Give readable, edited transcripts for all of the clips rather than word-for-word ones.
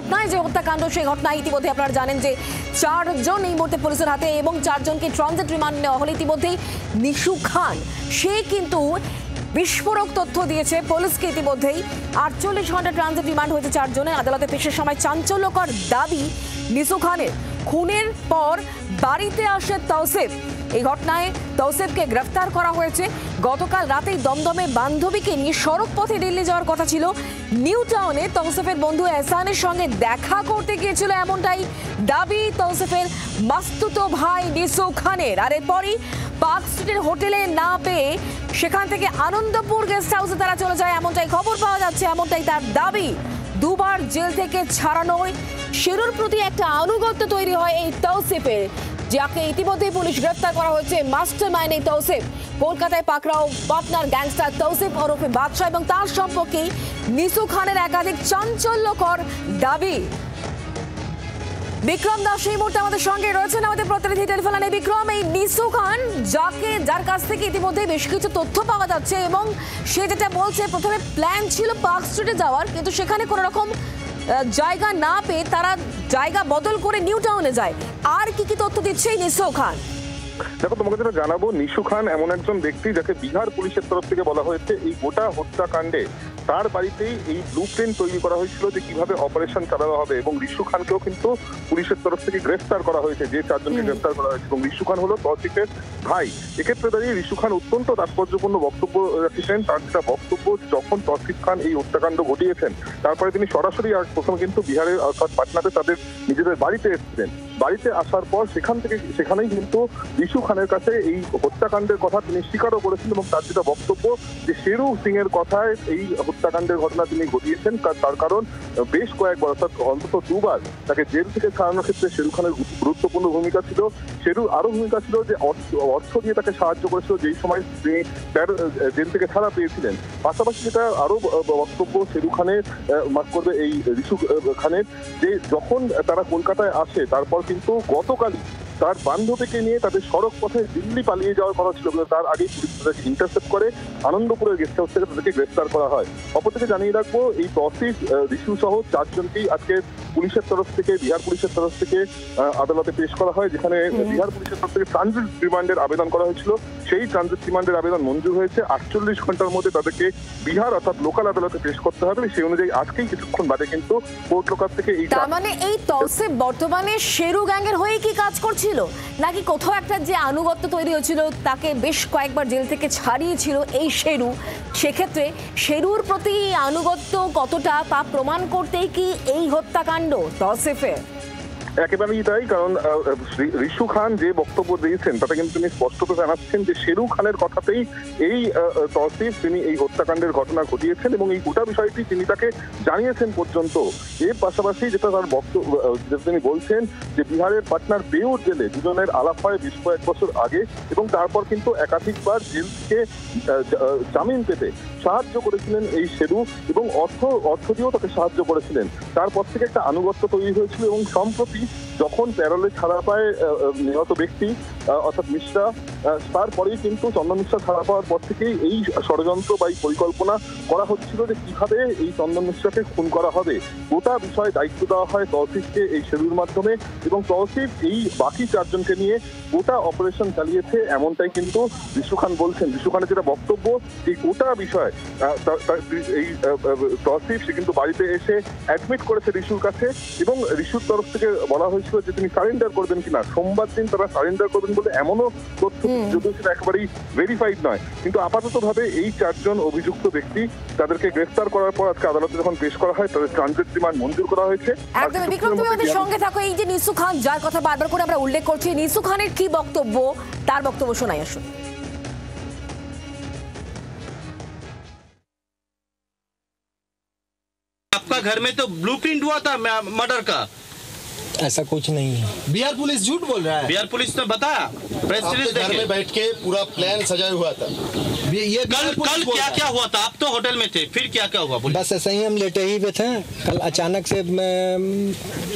ঘটনায় যে হত্যাকাণ্ড সেই ঘটনায় ইতিমধ্যে আপনারা জানেন যে 4 জন এই মুহূর্তে পুলিশের হাতে এবং 4 জনকে ট্রানজিট রিমান্ড নেওয়া হলো। ইতিমধ্যেই নিশু খান সে কিন্তু বিস্ফোরক তথ্য দিয়েছে পুলিশকে। ইতিমধ্যেই 48 ঘন্টা ট্রানজিট রিমান্ড হয়েছে 4 জনের। আদালতে পেশের সময় চাঞ্চল্যকর দাবি নিশু খানের। খুনের পর বাড়িতে আসে তৌসিফ। এই ঘটনায় তৌসিফকে গ্রেফতার করা হয়েছে। গতকাল রাতেই দমদমে বান্ধবীকে নিয়ে সড়ক পথে দিল্লি যাওয়ার কথা ছিল। নিউ টাউনে তৌসিফের বন্ধু এহসানের সঙ্গে দেখা করতে গিয়েছিল, এমনটাই দাবি তৌসিফের মাস্তুতো ভাই নিশু খানের। আর এরপরই পার্ক স্ট্রিটের হোটেলে না পেয়ে সেখান থেকে আনন্দপুর গেস্ট হাউসে তারা চলে যায়, এমনটাই খবর পাওয়া যাচ্ছে, এমনটাই তার দাবি। দুবার জেল থেকে ছাড়ানোয় শেরুর প্রতি একটা আনুগত্য তৈরি হয় এই তৌসিফের, যাকে ইতিমধ্যে পুলিশ গ্রেফতার করা হয়েছে। মাস্টারমাইন্ড এই তৌসিফ কলকাতায় পাকড়াও পার্টনার গ্যাংস্টার তৌসিফ ওরফে বাদশা এবং তার সম্পর্কে নিশু খানের একাধিক চাঞ্চল্যকর দাবি। বিক্রম দাস এই মুহূর্তে আমাদের সঙ্গে রয়েছেন, আমাদের প্রতিনিধি টেলিফোন লাইনে। বিক্রম, এই নিশু খান যার কাছ থেকে ইতিমধ্যে বেশ কিছু তথ্য পাওয়া যাচ্ছে এবং সে যেটা বলছে প্রথমে প্ল্যান ছিল পার্ক স্ট্রিটে যাওয়ার, কিন্তু সেখানে কোনো রকম জায়গা না পেয়ে তারা জায়গা বদল করে নিউ টাউনে যায়। আর কি কি তথ্য দিচ্ছে এই নিশু খান? দেখো, তোমাকে যেটা জানাবো, নিশু খান এমন একজন ব্যক্তি যাকে বিহার পুলিশের তরফ থেকে বলা হয়েছে এই গোটা হত্যাকাণ্ডে তার বাড়িতেই এই ব্লুপ্রিন্ট তৈরি করা হয়েছিল যে কিভাবে অপারেশন চালানো হবে। এবং নিশু খানকেও কিন্তু পুলিশের তরফ থেকে গ্রেফতার করা হয়েছে, যে 4 জনকে গ্রেফতার করা হয়েছে। এবং নিশু খান হলো তৌসিফের ভাই। এক্ষেত্রে দাঁড়িয়ে নিশু খান অত্যন্ত তাৎপর্যপূর্ণ বক্তব্য রাখছেন। তার যেটা বক্তব্য, যখন তৌসিফ খান এই হত্যাকাণ্ড ঘটিয়েছেন তারপরে তিনি সরাসরি প্রথম কিন্তু বিহারের অর্থাৎ পাটনাতে তাদের নিজেদের বাড়িতে এসেছিলেন। বাড়িতে আসার পর সেখানেই কিন্তু নিশু খানের কাছে এই হত্যাকাণ্ডের কথা তিনি স্বীকারও করেছেন। এবং তার যেটা বক্তব্য যে শেরু সিং এর কথায় এই হত্যাকাণ্ডের ঘটনা তিনি ঘটিয়েছেন, তার কারণ বেশ কয়েকবার অর্থাৎ অন্তত 2 বার তাকে জেল থেকে ছাড়ানোর ক্ষেত্রে শেরু খানের গুরুত্বপূর্ণ ভূমিকা ছিল। শেরুর আরো ভূমিকা ছিল যে অর্থ দিয়ে তাকে সাহায্য করেছিল যেই সময় তিনি জেল থেকে ছাড়া পেয়েছিলেন। পাশাপাশি যেটা আরো বক্তব্য শেরু খানের মাফ করবে এই নিশু খানের, যে যখন তারা কলকাতায় আসে তারপর কিন্তু গতকালই তার বান্ধবীকে নিয়ে তাদের সড়ক পথে দিল্লি পালিয়ে যাওয়ার কথা ছিল, তার আগেই পুলিশ তাদেরকে ইন্টারসেপ্ট করে আনন্দপুরের গেস্ট হাউস থেকে তাদেরকে গ্রেফতার করা হয়। অপরদিকে জানিয়ে রাখবো, এই তৌসিফ, ঋষু সহ 4 জনকেই আজকে পুলিশের তরফ থেকে, বিহার পুলিশের তরফ থেকে আদালতে পেশ করা হয়, যেখানে বিহার পুলিশের তরফ থেকে ট্রানজিট রিমান্ডের আবেদন করা হয়েছিল। সেই ট্রানজিট রিমান্ডের আবেদন মঞ্জুর হয়েছে। 48 ঘন্টার মধ্যে তাদেরকে বিহার অর্থাৎ লোকাল আদালতে পেশ করতে হবে। সেই অনুযায়ী আজকেই কিছুক্ষণ বাদে কিন্তু কোর্ট লোকাল থেকে এই, তার মানে এই তৌসিফ বর্তমানে শেরু গ্যাংয়ের হয়ে কি কাজ করছিল, নাকি কোথাও একটা যে আনুগত্য তৈরি হয়েছিল, তাকে বেশ কয়েকবার জেল থেকে ছাড়িয়েছিল এই শেরু, সেক্ষেত্রে শেরুর প্রতি আনুগত্য কতটা তা প্রমাণ করতেই কি এই হত্যাকাণ্ড তৌসিফের? একেবারেই তাই। কারণ ঋষু খান যে বক্তব্য দিয়েছেন তাতে কিন্তু তিনি স্পষ্টত জানাচ্ছেন যে শেরু খানের কথাতেই এই তৌসিফ তিনি এই হত্যাকাণ্ডের ঘটনা ঘটিয়েছেন এবং এই গোটা বিষয়টি তিনি তাকে জানিয়েছেন পর্যন্ত। এর পাশাপাশি যেটা তার বক্তব্য, যেটা তিনি বলছেন যে বিহারের পাটনার বেউর জেলে দুজনের আলাপ হয় বেশ কয়েক বছর আগে এবং তারপর কিন্তু একাধিকবার জেল থেকে জামিন পেতে সাহায্য করেছিলেন এই শেরু এবং অর্থ দিয়েও তাকে সাহায্য করেছিলেন। তারপর থেকে একটা আনুগত্য তৈরি হয়েছিল এবং সম্প্রতি যখন প্যারোলে ছাড়া পায় নিহত ব্যক্তি অর্থাৎ মিশ্রা, তারপরেই কিন্তু চন্দন মিশ্রা ছাড়া পাওয়ার পর থেকেই এই ষড়যন্ত্র বা এই পরিকল্পনা করা হচ্ছিল যে কিভাবে এই চন্দন মিশ্রাকে খুন করা হবে। গোটা বিষয়ে দায়িত্ব দেওয়া হয় তৌসিফকে এই শেরুর মাধ্যমে এবং তৌসিফ এই বাকি 4 জনকে নিয়ে গোটা অপারেশন চালিয়েছে, এমনটাই কিন্তু ঋষু খান বলছেন। ঋষু খানের যেটা বক্তব্য, এই গোটা বিষয় এই তৌসিফ সে কিন্তু বাড়িতে এসে অ্যাডমিট করেছে ঋষুর কাছে এবং ঋষুর তরফ থেকে বলা হয়েছিল যে তিনি সারেন্ডার করবেন কিনা। সোমবার দিন তারা সারেন্ডার করবেন বলে এমনও তথ্য, যদিও সেটা একেবারেই ভেরিফাইড নয়, কিন্তু আপাতত ভাবে এই 4 জন অভিযুক্ত ব্যক্তি তাদেরকে গ্রেফতার করার পর আজকে আদালতে যখন পেশ করা হয় তাদের ট্রানজিট রিমান্ড মঞ্জুর করা হয়েছে। একদম বিক্রম, তুমি আমাদের সঙ্গে থাকো। এই যে নিশু খান যার কথা বারবার করে আমরা উল্লেখ করছি, নিশু খানের কি বক্তব্য, তার বক্তব্য শোনাই আসুন। आपका घर में तो ब्लूप्रिंट हुआ था मर्डर का। ऐसा कुछ नहीं है। बिहार पुलिस झूठ बोल रहा है। बिहार पुलिस ने बताया, प्रेस रिलीज घर में बैठ के पूरा प्लान सजा हुआ था। ये कल क्या क्या हुआ था? आप तो होटल में थे, फिर क्या क्या हुआ? बस ऐसे ही हम लेटे ही हुए थे। कल अचानक से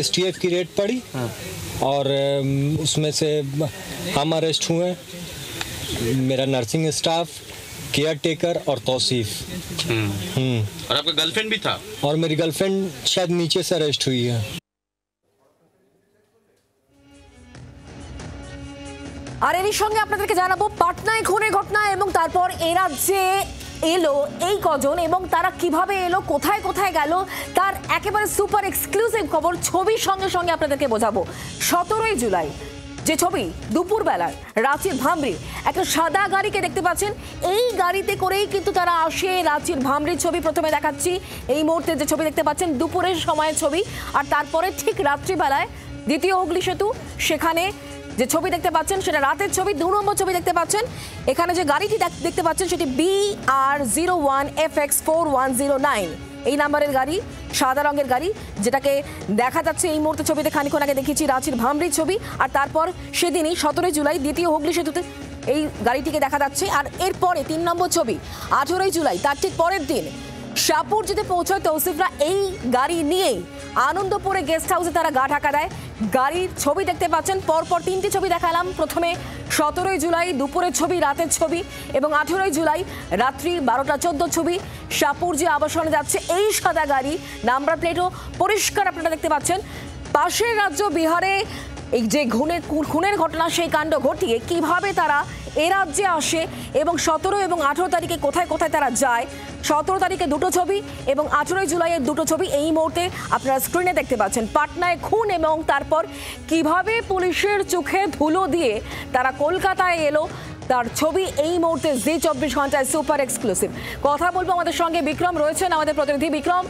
STF की रेड पड़ी और उसमें से हम अरेस्ट हुए, मेरा नर्सिंग स्टाफ केयर टेकर और तौसीफ। और आपका गर्लफ्रेंड भी था? और मेरी गर्लफ्रेंड शायद नीचे से अरेस्ट हुई है। আর এরই সঙ্গে আপনাদেরকে জানাবো পাটনায় খুনের ঘটনা এবং তারপর এ রাজ্যে এলো এই কজন এবং তারা কিভাবে এলো, কোথায় কোথায় গেল, তার একেবারে সুপার এক্সক্লুসিভ খবর ছবির সঙ্গে সঙ্গে আপনাদেরকে বোঝাবো। 17 জুলাই যে ছবি দুপুরবেলার রাঁচির ভামরি একটা সাদা গাড়িকে দেখতে পাচ্ছেন, এই গাড়িতে করেই কিন্তু তারা আসে রাঁচির ভামরির ছবি প্রথমে দেখাচ্ছি। এই মুহূর্তে যে ছবি দেখতে পাচ্ছেন দুপুরের সময়ের ছবি, আর তারপরে ঠিক রাত্রিবেলায় দ্বিতীয় হুগলি সেতু, সেখানে যে ছবি দেখতে পাচ্ছেন সেটা রাতের ছবি। 2 নম্বর ছবি দেখতে পাচ্ছেন, এখানে যে গাড়িটি দেখতে পাচ্ছেন সেটি BR01FX4109 এই নাম্বারের গাড়ি, সাদা রঙের গাড়ি, যেটাকে দেখা যাচ্ছে এই মুহূর্তে ছবিতে খানিক্ষণ আগে দেখিয়েছি রাঁচির ভামরির ছবি। আর তারপর সেদিনই 17 জুলাই দ্বিতীয় হুগলি সেতুতে এই গাড়িটিকে দেখা যাচ্ছে। আর এরপরে 3 নম্বর ছবি 18 জুলাই, তার ঠিক পরের দিন শাহপুর যেতে পৌঁছয় তৌসিফরা এই গাড়ি নিয়েই আনন্দপুরে গেস্ট হাউসে তারা গা ঢাকা দেয়। গাড়ির ছবি দেখতে পাচ্ছেন, পরপর 3টি ছবি দেখালাম। প্রথমে 17 জুলাই দুপুরের ছবি, রাতের ছবি, এবং 18 জুলাই রাত্রি 12টা 14 ছবি। শাহপুর যে আবাসনে যাচ্ছে এই সাদা গাড়ি, নাম্বার প্লেটও পরিষ্কার আপনারা দেখতে পাচ্ছেন। পাশের রাজ্য বিহারে এই যে খুনের ঘটনা, সেই কাণ্ড ঘটিয়ে কিভাবে তারা এ রাজ্যে আসে এবং 17 এবং 18 তারিখে কোথায় কোথায় তারা যায়। 17 তারিখে 2টো ছবি এবং 18 জুলাইয়ের 2টো ছবি এই মুহূর্তে আপনারা স্ক্রিনে দেখতে পাচ্ছেন। পাটনায় খুন এবং তারপর কিভাবে পুলিশের চোখে ধুলো দিয়ে তারা কলকাতায় এলো, তার ছবি এই মুহূর্তে জি 24 ঘন্টায় সুপার এক্সক্লুসিভ। কথা বলবো, আমাদের সঙ্গে বিক্রম রয়েছেন, আমাদের প্রতিনিধি বিক্রম।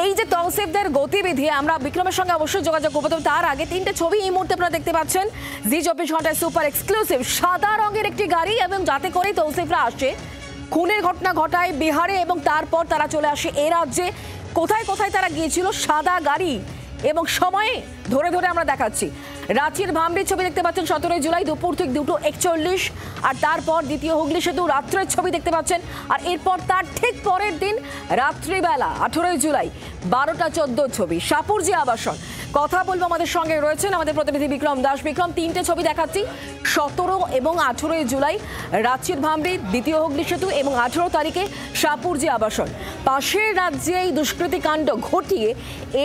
এই যে তৌসিফদের গতিবিধি, আমরা বিক্রমের সঙ্গে অবশ্যই যোগাযোগ করবো, তবে তার আগে 3টে ছবি এই মুহূর্তে আপনারা দেখতে পাচ্ছেন জি 24 ঘন্টায় সুপার এক্সক্লুসিভ। সাদা রঙের একটি গাড়ি এবং যাতে করেই তৌসিফরা আসে, খুনের ঘটনা ঘটায় বিহারে এবং তারপর তারা চলে আসে এ রাজ্যে। কোথায় কোথায় তারা গিয়েছিল, সাদা গাড়ি এবং সময়ে ধরে ধরে আমরা দেখাচ্ছি। রাঁচির ভামরির ছবি দেখতে পাচ্ছেন 17 জুলাই দুপুর ঠিক 2:41, আর তারপর দ্বিতীয় হুগলি সেতু রাত্রের ছবি দেখতে পাচ্ছেন। আর এরপর তার ঠিক পরের দিন রাত্রিবেলা 18 জুলাই 12টা 14 ছবি, শাহপুর যে আবাসন। কথা বলবো, আমাদের সঙ্গে রয়েছেন আমাদের প্রতিনিধি বিক্রম দাস। বিক্রম, 3টে ছবি দেখাচ্ছি, 17 এবং 18 জুলাই রাঁচির ভামরি, দ্বিতীয় হুগলি সেতু এবং 18 তারিখে শাহপুর যে আবাসন। পাশের রাজ্যে এই দুষ্কৃতি কাণ্ড ঘটিয়ে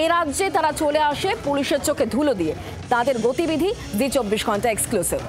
এ রাজ্যে তারা চলে আসে পুলিশের চোখে ধুলো দিয়ে। তাদের গতিবিধি জি 24 ঘন্টা এক্সক্লুসিভ।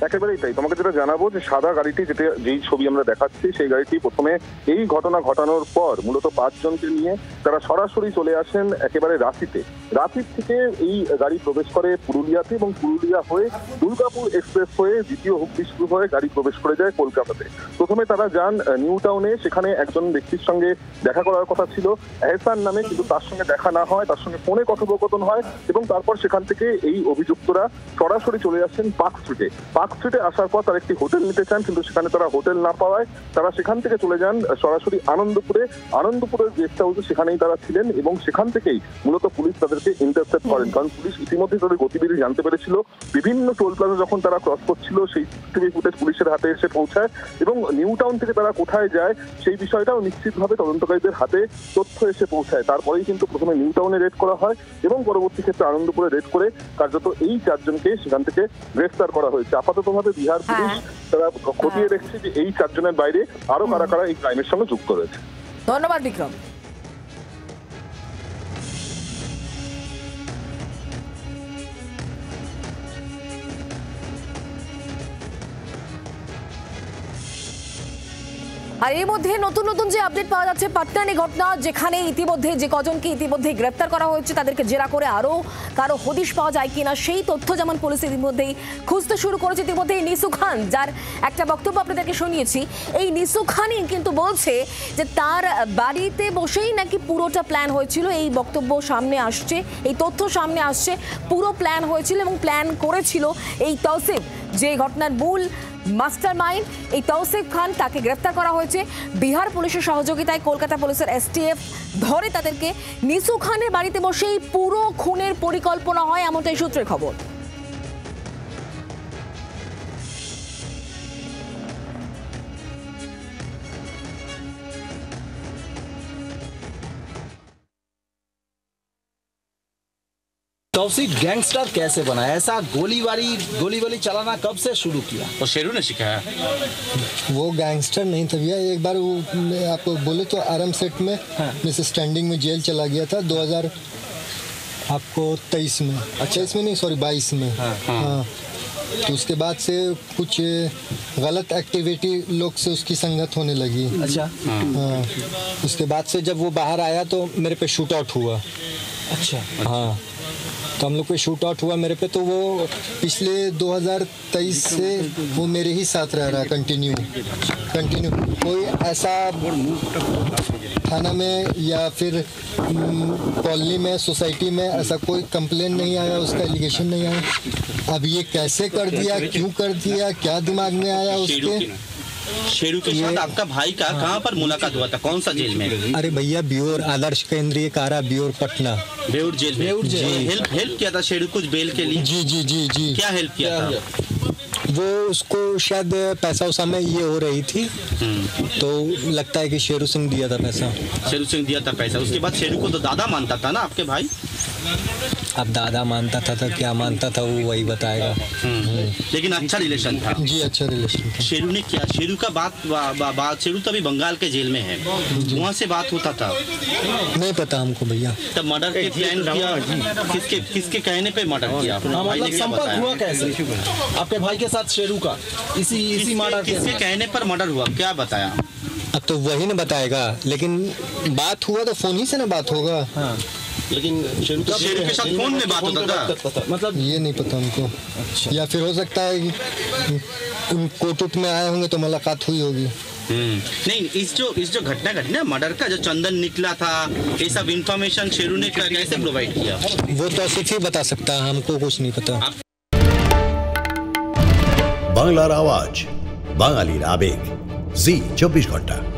একেবারেই তাই। তোমাকে যেটা জানাবো যে সাদা গাড়িটি, যেই ছবি আমরা দেখাচ্ছি, সেই গাড়িটি প্রথমে এই ঘটনা ঘটানোর পর মূলত 5 জনকে নিয়ে তারা সরাসরি চলে আসেন একেবারে রাঁচিতে। রাঁচির থেকে এই গাড়ি প্রবেশ করে পুরুলিয়াতে এবং পুরুলিয়া হয়ে দুর্গাপুর এক্সপ্রেস হয়ে দ্বিতীয় হুগলি শুরু হয়ে গাড়ি প্রবেশ করে যায় কলকাতাতে। প্রথমে তারা যান নিউ টাউনে, সেখানে একজন ব্যক্তির সঙ্গে দেখা করার কথা ছিল এহসান নামে, কিন্তু তার সঙ্গে দেখা না হয়, তার সঙ্গে ফোনে কথোপকথন হয় এবং তারপর সেখান থেকে এই অভিযুক্তরা সরাসরি চলে আসেন পার্ক স্ট্রিটে। পার্ক স্ট্রিটে আসার পর তারা একটি হোটেল নিতে চান, কিন্তু সেখানে তারা হোটেল না পাওয়ায় তারা সেখান থেকে চলে যান সরাসরি আনন্দপুরের গেস্ট হাউসে, সেখানেই তারা ছিলেন এবং সেখান থেকেই মূলত পুলিশ তাদেরকে ইন্টারসেপ্ট করেন। কারণ পুলিশ ইতিমধ্যে তাদের গতিবিধি জানতে পেরেছিল। বিভিন্ন টোল প্লাজা যখন তারা ক্রস করছিল, সেই সিসিটিভি ফুটেজ পুলিশের হাতে এসে পৌঁছায় এবং নিউ টাউন থেকে তারা কোথায় যায় সেই বিষয়টাও নিশ্চিতভাবে তদন্তকারীদের হাতে তথ্য এসে পৌঁছায়। তারপরেই কিন্তু প্রথমে নিউ টাউনে রেড করা হয় এবং পরবর্তী ক্ষেত্রে আনন্দপুরে রেড করে কার্যত এই 4 জনকে সেখান থেকে গ্রেফতার করা হয়েছে। আপাততভাবে বিহার পুলিশ তারা খতিয়ে দেখছে যে এই 4 জনের বাইরে আরো কারা কারা এই ক্রাইমের সঙ্গে যুক্ত রয়েছে। ধন্যবাদ বিক্রম। আর এর মধ্যে নতুন নতুন যে আপডেট পাওয়া যাচ্ছে পাটনার এই ঘটনা, যেখানে ইতিমধ্যে যে কজনকে ইতিমধ্যে গ্রেপ্তার করা হয়েছে তাদেরকে জেরা করে আরো কারো হদিশ পাওয়া যায় কিনা সেই তথ্য যেমন পুলিশ ইতিমধ্যেই খুঁজতে শুরু করেছে। ইতিমধ্যে নিসু খান, যার একটা বক্তব্য আপনাদেরকে শুনিয়েছি, এই নিসু খানই কিন্তু বলছে যে তার বাড়িতে বসেই নাকি পুরোটা প্ল্যান হয়েছিল। এই বক্তব্য সামনে আসছে, এই তথ্য সামনে আসছে, পুরো প্ল্যান হয়েছিল এবং প্ল্যান করেছিল এই তৌসিফ, যে ঘটনার মূল মাস্টার মাইন্ড এই তৌসিফ খান। তাকে গ্রেফতার করা হয়েছে বিহার পুলিশের সহযোগিতায়। কলকাতা পুলিশের এসটিএফ ধরে তাদেরকে। নিসু খানের বাড়িতে বসেই পুরো খুনের পরিকল্পনা হয়, এমনটাই সূত্রের খবর। तौसीफ गैंगस्टर कैसे बना? ऐसा गोली वाली चलाना कब से शुरू किया? और शेरू ने सिखाया। वो गैंगस्टर नहीं था भैया। एक बार वो मैं आपको बोले तो आराम सेट में जैसे स्टैंडिंग में जेल चला गया था 2023 में। अच्छा, इसमें नहीं, सॉरी 22 में। हाँ। तो उसके बाद से कुछ गलत एक्टिविटी लोग से उसकी संगत होने लगी। अच्छा। हाँ। उसके बाद से जब वो बाहर आया तो मेरे पे शूट आउट हुआ। अच्छा। हाँ, तो हम लोग पे शूट आउट हुआ मेरे पे। तो वो पिछले 2023 से वो मेरे ही साथ रह रहा है कंटिन्यू। कोई ऐसा थाना में या फिर कॉलोनी में, सोसाइटी में ऐसा कोई कंप्लेन नहीं आया, उसका एलिगेशन नहीं आया। अब ये कैसे कर दिया, क्यों कर दिया, क्या दिमाग में आया उसके? शेरू के साथ आपका भाई का कहाँ पर मुलाकात हुआ था? कौन सा जेल में? अरे भैया, बियोर आदर्श केंद्रीय कारा, बियोर पटना। बेउर जेल में। हेल्प किया था शेरू कुछ बेल के लिए? जी। क्या हेल्प किया था? वो उसको शायद पैसा उसा में ये हो रही थी, तो लगता है कि शेरू सिंह दिया था पैसा। शेरू सिंह दिया था पैसा। उसके बाद शेरू को तो दादा मानता था ना आपके भाई? अब दादा मानता था तो क्या मानता था वो वही बताएगा। लेकिन अच्छा रिलेशन था। जी, अच्छा रिलेशन था। शेरू ने क्या, शेरू का बात शेरू तो अभी बंगाल के जेल में है, वहाँ से बात होता था? नहीं पता हमको भैया। तब मर्डर के प्लान किया, किसके कहने पे मर्डर किया? संपर्क हुआ कैसे आपके भाई के साथ शेरू का? इसी मर्डर किसके कहने पर मर्डर हुआ, क्या बताया? अब तो वही ना बताएगा, लेकिन बात हुआ तो फोन ही से ना बात होगा। हाँ। लेकिन शेरू के साथ फोन में बात होता था? मतलब ये नहीं पता हमको। अच्छा। या फिर हो सकता है कि कोर्ट में आए होंगे तो मुलाकात हुई होगी। नहीं, इस जो घटना घटी ना मर्डर का, जो चंदन निकला था, ये सब इंफॉर्मेशन शेरू ने कैसे प्रोवाइड किया? वो तो सिर्फ ही बता सकता है, हमको कुछ नहीं पता। বাংলার আওয়াজ, বাঙালির আবেগ, জি 24 ঘন্টা।